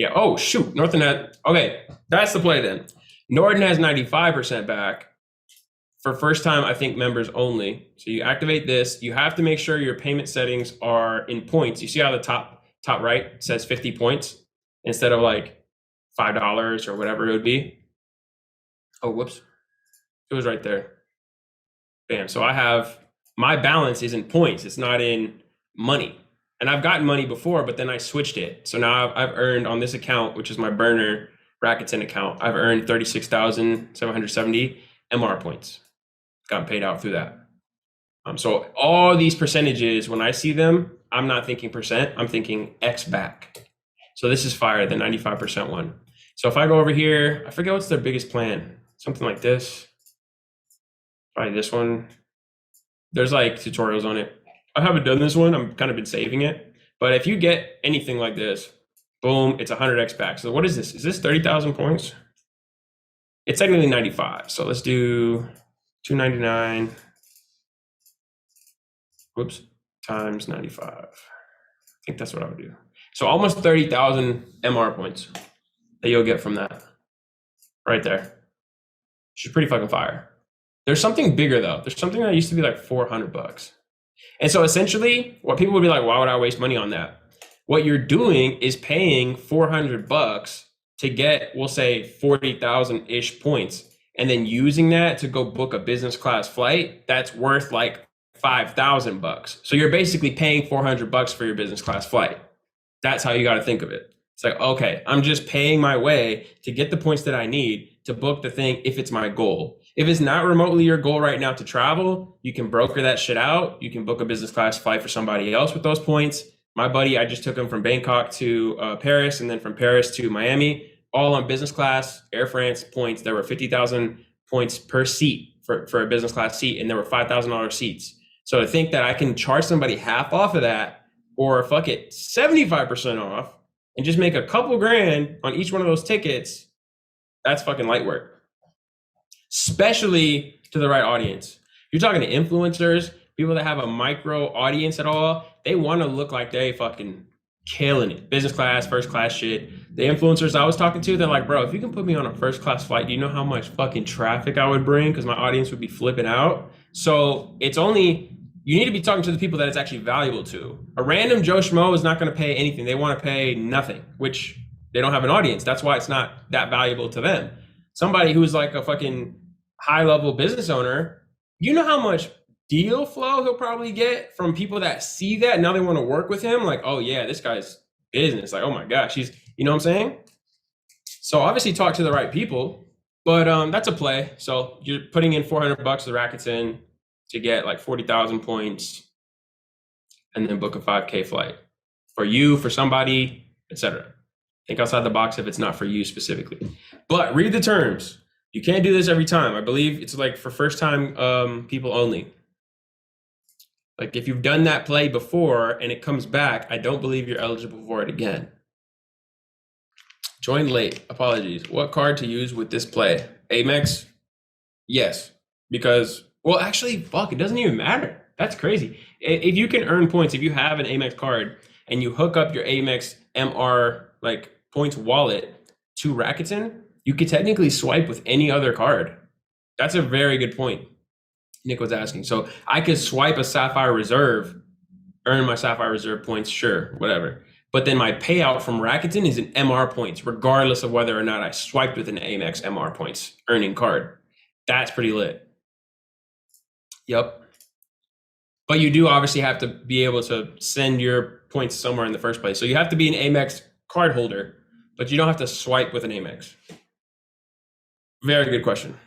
Yeah. Oh shoot, Norton had. Okay, that's the play then. Norton has 95% back for first time, I think members only. So you activate this. You have to make sure your payment settings are in points. You see how the top right says 50 points instead of like $5 or whatever it would be. Oh, whoops. It was right there. Bam. So I have my balance is in points. It's not in money. And I've gotten money before, but then I switched it. So now I've earned on this account, which is my burner Rakuten account, I've earned 36,770 MR points. Got paid out through that. So all these percentages, when I see them, I'm not thinking percent, I'm thinking X back. So this is fire, the 95% one. So if I go over here, I forget what's their biggest plan. Something like this. Probably this one. There's like tutorials on it. I haven't done this one. I'm kind of been saving it. But if you get anything like this, boom, it's 100x back. So what is this? Is this 30,000 points? It's technically 95. So let's do 299. Whoops, times 95. I think that's what I would do. So almost 30,000 MR points that you'll get from that right there, which is pretty fucking fire. There's something bigger though. There's something that used to be like $400. And so essentially what people would be like, why would I waste money on that? What you're doing is paying $400 to get, we'll say 40,000-ish points, and then using that to go book a business class flight that's worth like $5,000. So you're basically paying $400 for your business class flight. That's how you got to think of it. It's like, okay, I'm just paying my way to get the points that I need to book the thing if it's my goal. If it's not remotely your goal right now to travel, you can broker that shit out. You can book a business class flight for somebody else with those points. My buddy, I just took him from Bangkok to Paris, and then from Paris to Miami, all on business class, Air France points. There were 50,000 points per seat for a business class seat, and there were $5,000 seats. So to think that I can charge somebody half off of that, or fuck it, 75% off, and just make a couple grand on each one of those tickets, that's fucking light work. Especially to the right audience. You're talking to influencers, people that have a micro audience at all, they want to look like they fucking killing it. Business class, first class shit. The influencers I was talking to, they're like, bro, if you can put me on a first class flight, do you know how much fucking traffic I would bring? Because my audience would be flipping out. So it's only, you need to be talking to the people that it's actually valuable to. A random Joe Schmo is not going to pay anything. They want to pay nothing, which they don't have an audience. That's why it's not that valuable to them. Somebody who's like a fucking high level business owner, you know how much deal flow he'll probably get from people that see that now they want to work with him. Like, oh yeah, this guy's business. Like, oh my gosh, he's, you know what I'm saying? So obviously talk to the right people, but that's a play. So you're putting in $400 to Rakuten to get like 40,000 points, and then book a 5K flight for you, for somebody, etc. Think outside the box if it's not for you specifically. But read the terms. You can't do this every time. I believe it's like for first time people only. Like if you've done that play before and it comes back, I don't believe you're eligible for it again. Joined late. Apologies. What card to use with this play? Amex? Yes. Because, well, actually, fuck, it doesn't even matter. That's crazy. If you can earn points, if you have an Amex card and you hook up your Amex MR like points wallet to Rakuten, you could technically swipe with any other card. That's a very good point. Nick was asking. So I could swipe a Sapphire Reserve, earn my Sapphire Reserve points, sure, whatever. But then my payout from Rakuten is an MR points, regardless of whether or not I swiped with an Amex MR points earning card. That's pretty lit. Yep. But you do obviously have to be able to send your points somewhere in the first place. So you have to be an Amex card holder, but you don't have to swipe with an Amex. Very good question.